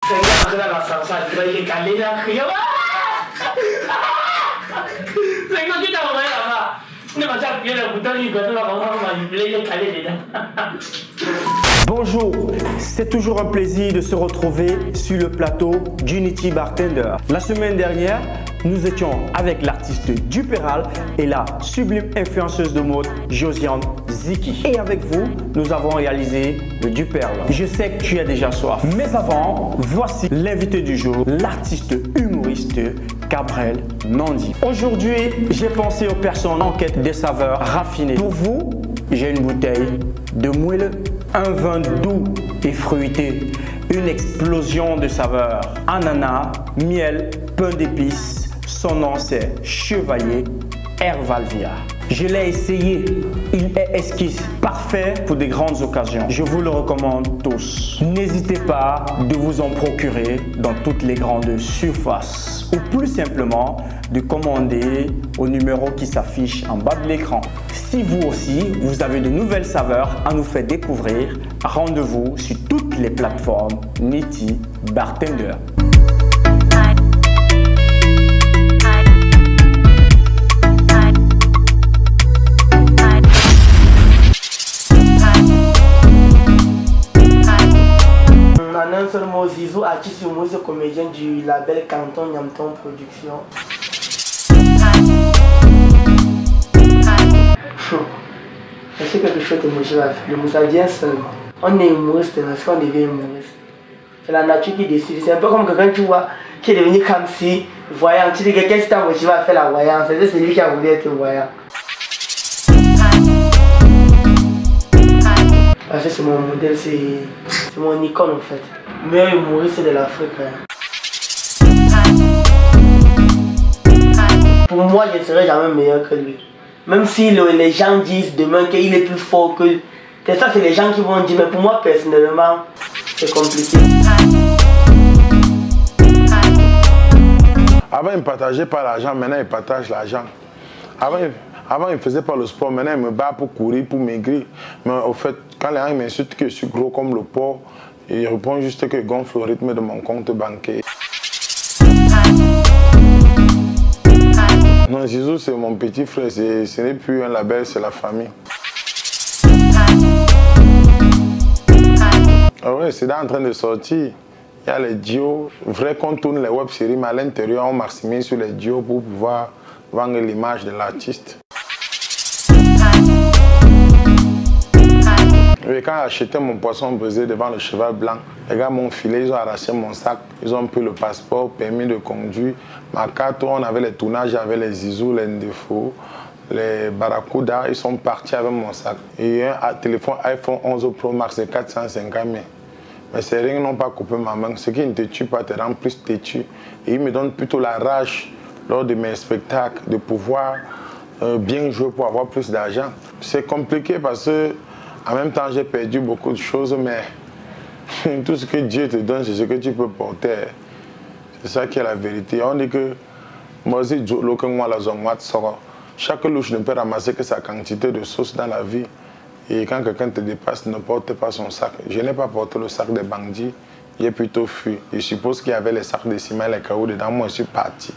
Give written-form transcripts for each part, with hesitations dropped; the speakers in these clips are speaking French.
C'est là l'ascenseur, tu vas y caler là. C'est quand tu t'as envoyé là-bas. Ne va pas bien le bouton, il va manipuler les calés dedans. Bonjour, c'est toujours un plaisir de se retrouver sur le plateau d'Unity Bartender. La semaine dernière, nous étions avec l'artiste Duperal et la sublime influenceuse de mode Josiane Ziki. Et avec vous, nous avons réalisé le Duperle. Je sais que tu as déjà soif, mais avant, voici l'invité du jour, l'artiste humoriste Gabriel Nandi. Aujourd'hui, j'ai pensé aux personnes en quête des saveurs raffinées. Pour vous, j'ai une bouteille de moelleux, un vin doux et fruité, une explosion de saveurs, ananas, miel, pain d'épices. Son nom c'est Chevalier Hervalvia. Je l'ai essayé, il est esquisse, parfait pour des grandes occasions. Je vous le recommande tous. N'hésitez pas de vous en procurer dans toutes les grandes surfaces ou plus simplement de commander au numéro qui s'affiche en bas de l'écran. Si vous aussi, vous avez de nouvelles saveurs à nous faire découvrir, rendez-vous sur toutes les plateformes Unity Bartender. En un seul mot, Zizou, artiste humoriste et comédien du label Canton Nyamton Production. C'est quelque chose que je vais faire. Le moussa vient seulement. On est humoriste parce qu'on devient humoriste. C'est la nature qui décide. C'est un peu comme quelqu'un tu vois qui est devenu comme si voyant. Tu dis que qu'est-ce qui t'a motivé à faire la voyance? C'est lui qui a voulu être voyant. Parce que c'est mon modèle, c'est mon icône en fait. Le meilleur humoriste de l'Afrique. Pour moi, je ne serai jamais meilleur que lui. Même si les gens disent demain qu'il est plus fort que... C'est ça, c'est les gens qui vont dire, mais pour moi personnellement, c'est compliqué. Avant, il ne partageait pas l'argent, maintenant il partage l'argent. Avant, il ne faisait pas le sport, maintenant il me bat pour courir, pour maigrir. Mais au fait, quand les gens m'insultent que je suis gros comme le porc, ils répondent juste que je gonfle le rythme de mon compte bancaire. Non, Zizou, c'est mon petit frère, ce n'est plus un label, c'est la famille. Ah ouais, c'est en train de sortir. Il y a les duos. Vrai qu'on tourne les web-séries, mais à l'intérieur, on maximise sur les duos pour pouvoir vendre l'image de l'artiste. Et quand j'ai acheté mon poisson brisé devant le cheval blanc, les gars m'ont filé, ils ont arraché mon sac, ils ont pris le passeport, permis de conduire, ma carte, on avait les tournages, j'avais les Zizou, les Ndefo, les Barracuda, ils sont partis avec mon sac. Et un téléphone iPhone 11 Pro Max de 450 000. Mais ces rings n'ont pas coupé ma main. Ce qui ne te tue pas te rend plus têtu. Et ils me donnent plutôt la rage lors de mes spectacles de pouvoir bien jouer pour avoir plus d'argent. C'est compliqué parce que en même temps, j'ai perdu beaucoup de choses, mais tout ce que Dieu te donne, c'est ce que tu peux porter. C'est ça qui est la vérité. On dit que chaque louche ne peut ramasser que sa quantité de sauce dans la vie. Et quand quelqu'un te dépasse, ne porte pas son sac. Je n'ai pas porté le sac des bandits, j'ai plutôt fui. Je suppose qu'il y avait les sacs de ciment et les cailloux dedans, moi je suis parti.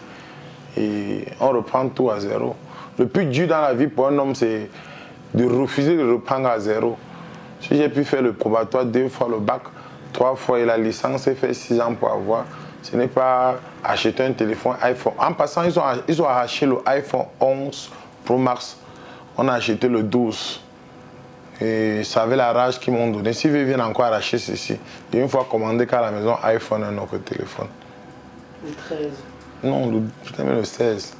Et on reprend tout à zéro. Le plus dur dans la vie pour un homme, c'est de refuser de reprendre à zéro. Si j'ai pu faire le probatoire 2 fois le bac, 3 fois et la licence, et fait 6 ans pour avoir, ce n'est pas acheter un téléphone iPhone. En passant, ils ont arraché le iPhone 11 Pro Max. On a acheté le 12. Et ça avait la rage qu'ils m'ont donné. Si ils viennent encore arracher ceci, j'ai une fois commandé qu'à la maison iPhone un autre téléphone. Le 13. Non, le 16.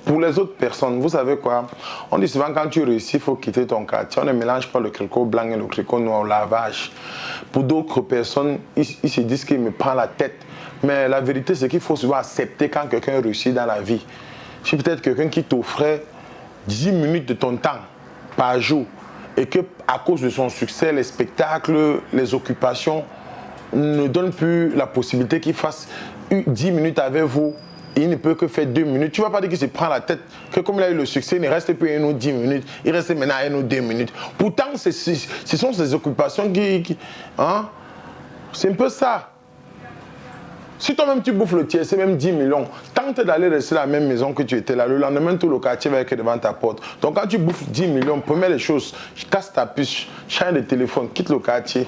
Pour les autres personnes, vous savez quoi? On dit souvent quand tu réussis, il faut quitter ton quartier. On ne mélange pas le cricot blanc et le cricot noir au lavage. Pour d'autres personnes, ils se disent qu'il me prend la tête. Mais la vérité, c'est qu'il faut souvent accepter quand quelqu'un réussit dans la vie. Si peut-être quelqu'un qui t'offrait 10 minutes de ton temps par jour et que à cause de son succès, les spectacles, les occupations ne donnent plus la possibilité qu'il fasse 10 minutes avec vous il ne peut que faire 2 minutes. Tu ne vas pas dire qu'il se prend la tête, que comme il a eu le succès, il ne reste plus 1 ou 10 minutes, il reste maintenant 1 ou 2 minutes. Pourtant, ce sont ces occupations hein? C'est un peu ça. Si toi-même tu bouffes le tiers, c'est même 10 millions. Tente d'aller rester à la même maison que tu étais là. Le lendemain, tout le quartier va être devant ta porte. Donc quand tu bouffes 10 millions, première des choses, casse ta puce, change de téléphone, quitte le quartier.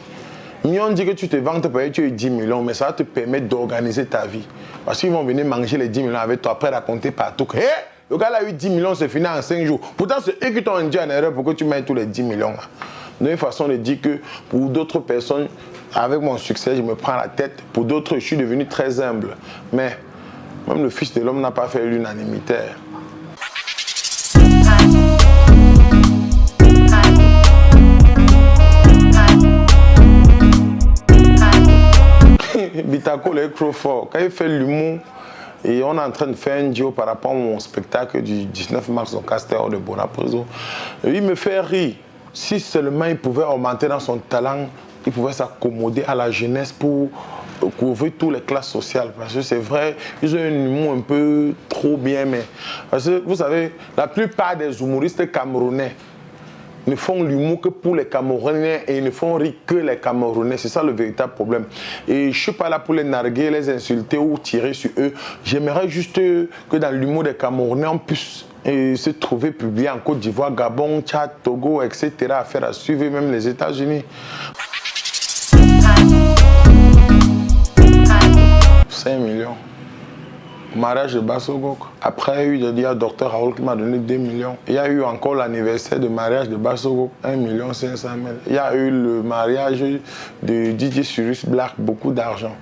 On dit que tu te vantes parce que tu as 10 millions, mais ça va te permettre d'organiser ta vie. Parce qu'ils vont venir manger les 10 millions avec toi, après raconter partout que le gars a eu 10 millions, c'est fini en 5 jours. Pourtant, c'est eux qui t'ont induit en erreur pour que tu mettes tous les 10 millions. De une façon de dire que pour d'autres personnes, avec mon succès, je me prends la tête. Pour d'autres, je suis devenu très humble. Mais même le Fils de l'homme n'a pas fait l'unanimité. Bitako, le Crawford, quand il fait l'humour, et on est en train de faire un duo par rapport à mon spectacle du 19 mars au Castor de Bonapreso, il me fait rire. Si seulement il pouvait augmenter dans son talent, il pouvait s'accommoder à la jeunesse pour couvrir toutes les classes sociales. Parce que c'est vrai, ils ont un humour un peu trop bien, mais parce que vous savez, la plupart des humoristes camerounais ne font l'humour que pour les Camerounais et ils ne font rire que les Camerounais. C'est ça le véritable problème. Et je ne suis pas là pour les narguer, les insulter ou tirer sur eux. J'aimerais juste que dans l'humour des Camerounais, on puisse se trouver publié en Côte d'Ivoire, Gabon, Tchad, Togo, etc. Affaire à suivre, même les États-Unis. 5 millions. Mariage de Bassogok. Après, il y a le docteur Raoul qui m'a donné 2 millions. Il y a eu encore l'anniversaire de mariage de Bassogok, 1 500 000. Il y a eu le mariage de DJ Cyrus Black, beaucoup d'argent.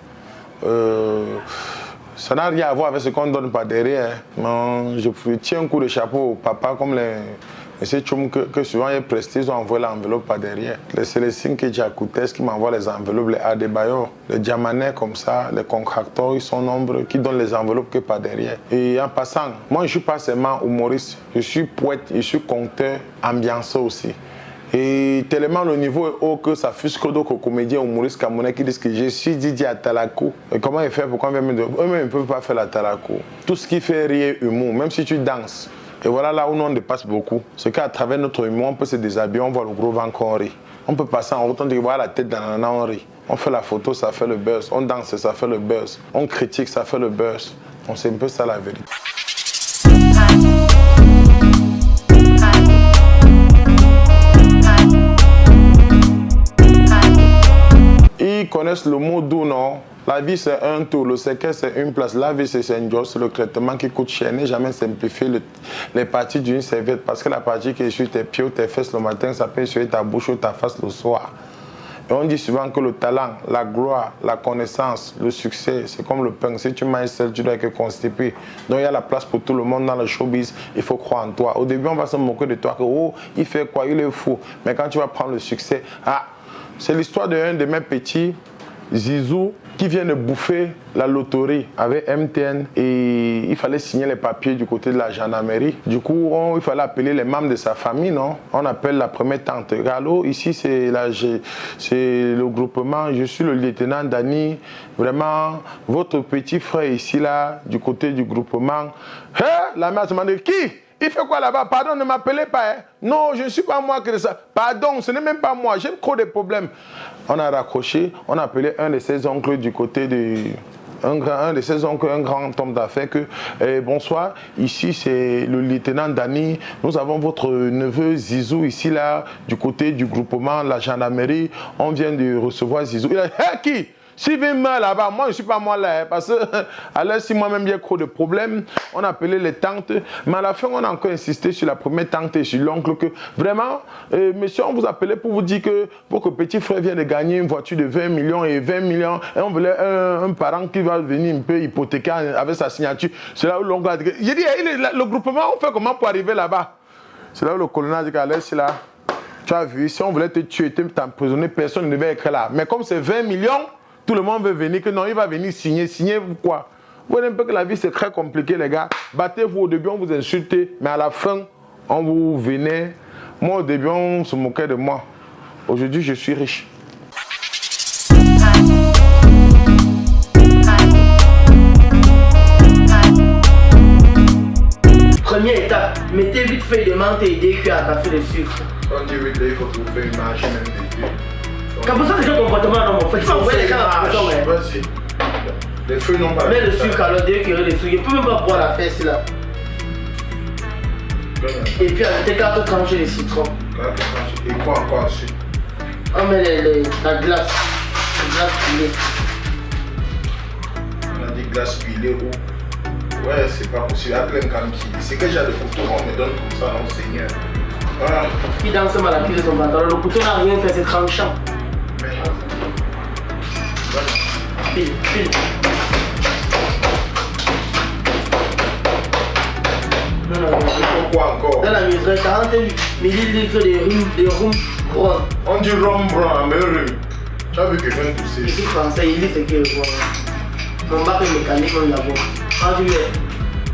Ça n'a rien à voir avec ce qu'on ne donne pas derrière. Non, je tiens un coup de chapeau au papa comme les Tchoum que souvent ils prestés, ils ont envoyé l'enveloppe par derrière. C'est les signes que Djakoutes qui m'envoient les enveloppes, les Adebayor, les Diamanais comme ça, les contracteurs, ils sont nombreux qui donnent les enveloppes que par derrière. Et en passant, moi je ne suis pas seulement humoriste, je suis poète, je suis conteur, ambianceur aussi. Et tellement le niveau est haut que ça fusque d'autres comédiens humoristes camerounais qui disent que je suis Didier à Talakou. Et comment ils font pour qu'on vienne de... Eux-mêmes ne peuvent pas faire la Talakou. Tout ce qui fait rire humour, même si tu danses. Et voilà là où nous on dépasse beaucoup. C'est qu'à travers notre humour, on peut se déshabiller, on voit le gros ventre qu'on rit. On peut passer en route, on dit voilà la tête d'un nana, on rit. On fait la photo, ça fait le buzz. On danse, ça fait le buzz. On critique, ça fait le buzz. Donc c'est un peu ça la vérité. Ils connaissent le mot doux, non? La vie c'est un tour, le séquel c'est une place, la vie c'est un job, c'est le traitement qui coûte cher. N'est jamais simplifier les parties d'une serviette parce que la partie qui est sur tes pieds ou tes fesses le matin, ça peut sur ta bouche ou ta face le soir. Et on dit souvent que le talent, la gloire, la connaissance, le succès, c'est comme le pain. Si tu manges seul, tu dois être constipé. Donc il y a la place pour tout le monde dans le showbiz, il faut croire en toi. Au début, on va se moquer de toi, que oh, il fait quoi, il est fou. Mais quand tu vas prendre le succès, c'est l'histoire d'un de mes petits, Zizou, qui vient de bouffer la loterie avec MTN et il fallait signer les papiers du côté de la gendarmerie. Du coup, il fallait appeler les membres de sa famille, non? On appelle la première tante. Allô, ici c'est le groupement, je suis le lieutenant Dani. Vraiment, votre petit frère ici, là, du côté du groupement. La mère se demande qui? Il fait quoi là-bas? Pardon, ne m'appelez pas. Hein? Non, je ne suis pas moi que ça. Pardon, ce n'est même pas moi. J'ai trop de problèmes. On a raccroché. On a appelé un de ses oncles du côté de... Un de ses oncles, un grand homme d'affaires que bonsoir, ici c'est le lieutenant Dani. Nous avons votre neveu Zizou ici là, du côté du groupement, la gendarmerie. On vient de recevoir Zizou. Il a dit, qui? S'il vient là-bas, moi je ne suis pas moi là, parce que alors si moi-même il y a trop de problèmes, on a appelé les tantes, mais à la fin on a encore insisté sur la première tante et sur l'oncle que vraiment, monsieur, on vous appelait pour vous dire que votre petit frère vient de gagner une voiture de 20 millions et 20 millions, et on voulait un parent qui va venir un peu hypothéquer avec sa signature. C'est là où l'oncle a dit, j'ai dit, le groupement, on fait comment pour arriver là-bas? C'est là où le colonel a dit, allez, c'est là. Tu as vu, si on voulait te tuer, t'emprisonner, personne ne devait être là. Mais comme c'est 20 millions, tout le monde veut venir, que non, il va venir signer. Signer quoi? Vous voyez un peu que la vie c'est très compliqué, les gars. Battez-vous au début, on vous insultait, mais à la fin, on vous venait. Moi, au début, on se moquait de moi. Aujourd'hui, je suis riche. première étape, mettez vite fait de menthe et 2 cuillères à café de sucre. On dit vite, il faut trouver une marge même des deux. Comme ça, c'est un comportement non, en fait. Tu vas envoyer les gens à la maison. Vas-y. Les feuilles n'ont pas. Mets le sucre alors, 2 cuillères de sucre. Je peux même pas boire la fesse là. Et puis avec tes cartes tranchées de citron. Et quoi encore ensuite? On met la glace. La glace pilée. On a dit glace pilée ou. Ouais, c'est pas possible. Appelez un camki. C'est quel genre de couteau on me donne comme ça, non, Seigneur? Voilà. Qui danse mal à pied de son pantalon. Le couteau n'a rien fait, c'est tranchant. Mais. Pile. Non. Pourquoi encore? Dans la maison, 40 ml de rhum brun. On dit rhum brun, mais rhum. Tu as vu quelqu'un tousser? Ici français, il dit ce qu'il veut. Mon bac est mécanique, on l'avoue. On dit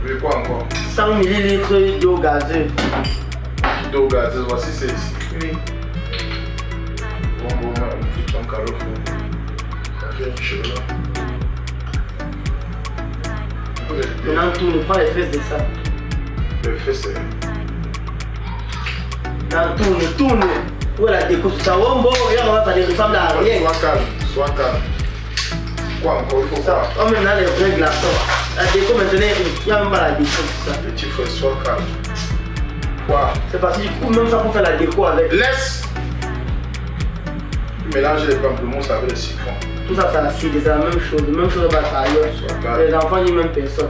Mais quoi encore? 100 ml d'eau gazeuse. D'eau gazeuse, voici c'est ici. Oui. Bon, un petit ton carreau. Ça fait un cheveu là. Maintenant, tourne, prends les fesses de ça. Le fait c'est. Tourne. Où est la déco sur ça? Oh bon, regarde, ça ne ressemble à rien. Sois calme. Quoi encore? Il faut Ça, on met dans les vrais glaçons. La déco maintenant, il n'y a même pas la déco sur ça. Petit frère, sois calme. Quoi? C'est parce que du coup, même ça pour faire la déco avec. Laisse! Mélanger les pamplemousses avec le citron. Tout ça, c'est acide, c'est la même chose. Même chose va ailleurs. Sois calme. Les enfants disent même personne.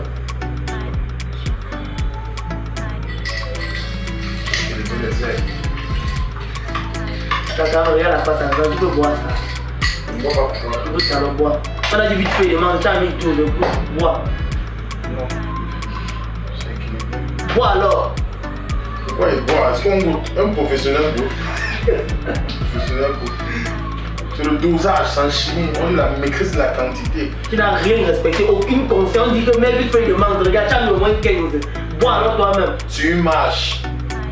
Les ailes. Quand on regarde la pâte à viande, tu peux boire ça. On ne boit pas pourquoi? Tu peux le boire. On a dit vite fait, demande, tu as mis tout, le coup, bois. Non. C'est équilibré. Bois alors. Pourquoi il boit? Est-ce qu'on goûte? Un professionnel goûte. Professionnel goûte. C'est le dosage sans chimie. On a la maîtrise de la quantité. Tu n'as rien respecté, aucune conscience. On dit que mets vite fait, demande, regarde, tu as mis au moins 15. Bois alors toi-même. C'est une marche.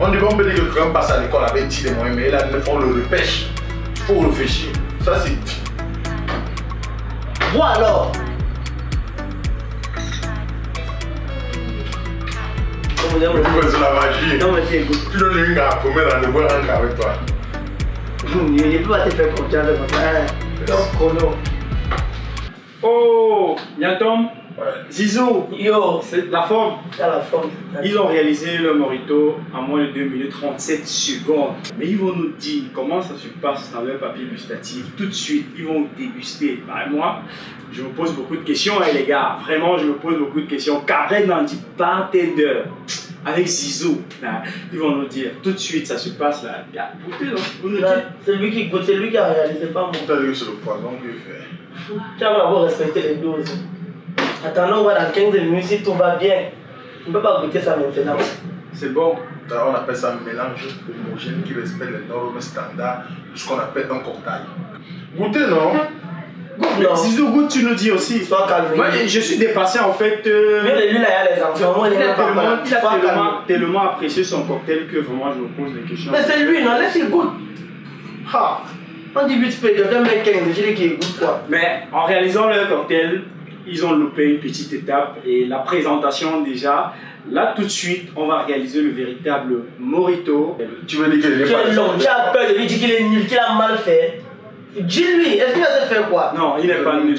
On peut dire que quelqu'un passe à l'école avec 10 des moyens, mais là, on le repêche. Il faut réfléchir. Ça, c'est. Bois alors. C'est la magie. Non, mais c'est écoute. Tu donnes une gars pour mettre dans le bois avec toi. Je ne peux pas te faire confiance comme ça. Donc, chrono. Oh, Yatom, Ouais. Zizou, Yo, c'est la forme. t'as la forme. Ils ont réalisé le Morito en moins de 2 minutes 37 secondes. Mais ils vont nous dire comment ça se passe dans leur papier gustatif. Tout de suite, ils vont déguster. Bah, moi, je me pose beaucoup de questions, hein, les gars. Vraiment, je me pose beaucoup de questions. Carré dans du bartender avec Zizou. Là, ils vont nous dire tout de suite, ça se passe là. Goûtez, non? Vous nous dites. C'est lui qui goûte, c'est lui qui a réalisé, pas moi. T'as vu que c'est le poison qu'il fait. Tu vas d'abord respecter les doses. Attendons, on va dans 15 minutes si tout va bien. On ne peut pas goûter ça maintenant. C'est bon. On appelle ça un mélange homogène qui respecte les normes standards de ce qu'on appelle un cocktail. Goûtez, non? Non. Zizou, goûte, tu nous dis aussi. Sois calme. Moi, je suis dépassé en fait. Mais lui, là, il y a les enfants. Moi, il Il n'est a pas mal. tellement apprécié son cocktail que vraiment je me pose des questions. Mais c'est lui, non? Laisse-le goûte. Ha! On dit vite fait, quelqu'un met 15, je dis qu'il goûte quoi. Mais en réalisant leur cocktail, ils ont loupé une petite étape et la présentation déjà. Là, tout de suite, on va réaliser le véritable Morito. Tu veux dire qu'il n'est Tu pas es long, tu as peur de lui dire qu'il est nul, qu'il a mal fait. Dis-lui, est-ce qu'il va te faire quoi? Non, il n'est pas nul.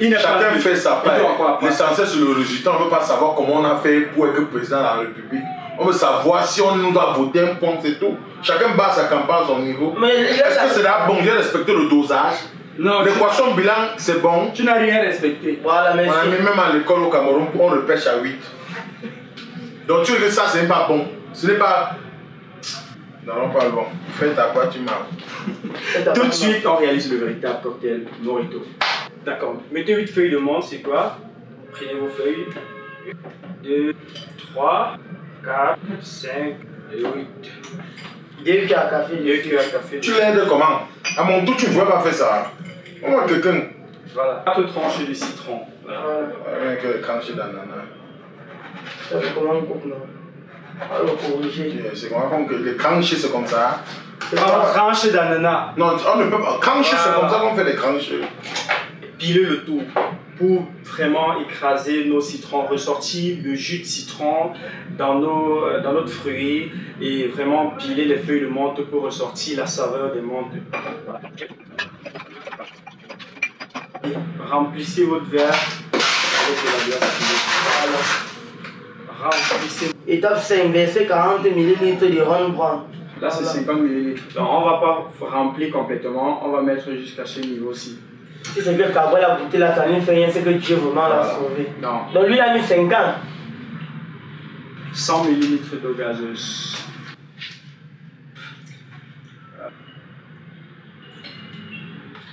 Il n'est pas Chacun nul. fait sa Il doit part. quoi, L'essentiel, c'est le résultat. On ne veut pas savoir comment on a fait pour être président de la République. On veut savoir si on nous a voté un point, c'est tout. Chacun bat sa campagne à son niveau. Est-ce que c'est là bon? J'ai respecté le dosage. Non, L'équation bilan, c'est bon. tu n'as rien respecté. Voilà, On merci. a mis même à l'école au Cameroun, on le pêche à 8. Donc tu veux que ça, ce n'est pas bon. Ce n'est pas. Non, pas bon. Faites à quoi tu m'as. Tout de suite, on réalise le véritable cocktail Morito. D'accord. Mettez 8 feuilles de menthe, c'est quoi? Prenez vos feuilles. 2, 3, 4, 5 et 8. 2 cuillères à café. 2 cuillères à café. Tu l'aides comment? À mon tour, tu ne veux pas faire ça. On voit quelqu'un. Voilà. 4 tranches de citron. Voilà. Avec le cranché d'ananas. Ça fait comment on coupe, non? On va le corriger. C'est comme que les cranchés, c'est comme ça. C'est Une pas tranche d'ananas. Non, on ne peut pas. Crancher, c'est comme ça qu'on fait les cranchés. Pilez le tout. pour vraiment écraser nos citrons, ressortir le jus de citron dans notre fruit et vraiment piler les feuilles de menthe pour ressortir la saveur des menthes. Voilà. Remplissez votre verre avec de la glace. Voilà. Remplissez. Étape 5, verser 40 ml de rhum brun. Là, c'est 50 ml. Donc, on ne va pas remplir complètement, on va mettre jusqu'à ce niveau-ci. Si c'est que Cabrel a goûté là, ça ne fait rien, c'est que Dieu vraiment l'a sauvé. Non. Donc lui, il a mis 50. 100 ml d'eau gazeuse.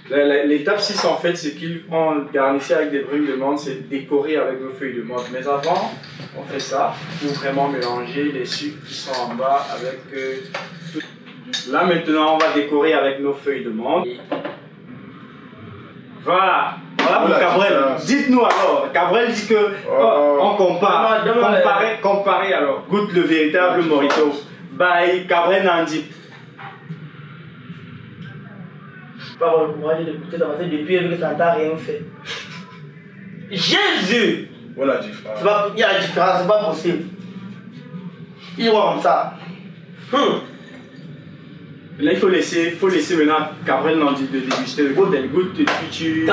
L'étape 6 en fait, c'est qu'ils vont garnir avec des brûles de menthe, c'est décorer avec nos feuilles de menthe. Mais avant, on fait ça pour vraiment mélanger les sucres qui sont en bas avec tout. Là maintenant, on va décorer avec nos feuilles de menthe. Voilà. Voilà pour Cabrel. Dites-nous alors. Cabrel dit que on compare. Comparez alors. Goûte le véritable Morito. Bye. Cabrel Nandi. Pas avoir le courage de goûter ça parce que depuis que ça t'a rien fait. Jésus! Voilà la différence. Il y a la différence, c'est pas possible. Il voit comme ça. Là, il faut laisser maintenant Cabrel Nandi de déguster. Le goût, elle goûte, tu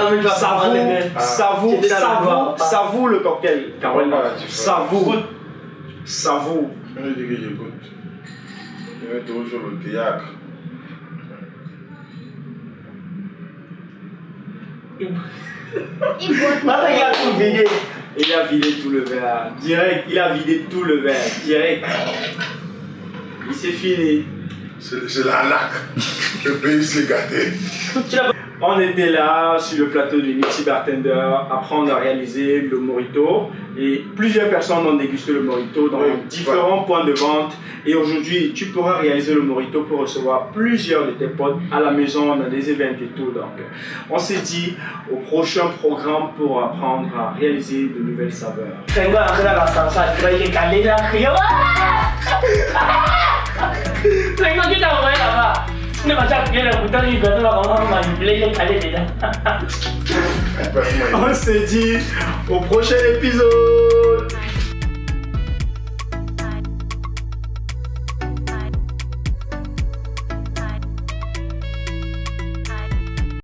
savoure le cocktail. Cabrel Nandi. Savoure. Je dis que j'écoute. Je vais toujours le théâtre. Il a tout vidé. Il a vidé tout le verre. Direct, il a vidé tout le verre. Direct. Il s'est fini. C'est la lac. Le pays s'est gâté. On était là sur le plateau du Niti Bartender, apprendre à réaliser le Morito. Et plusieurs personnes ont dégusté le Morito dans différents points de vente. Et aujourd'hui, tu pourras réaliser le Morito pour recevoir plusieurs de tes potes à la maison, dans des événements et tout. Donc, on s'est dit au prochain programme pour apprendre à réaliser de nouvelles saveurs. C'est quoi après la salsa? Tu vas y caler là, crier. C'est quoi qui t'a envoyé là-bas? Ne va pas bien le bouton, il va vraiment manipuler les calés dedans. On s'est dit au prochain épisode.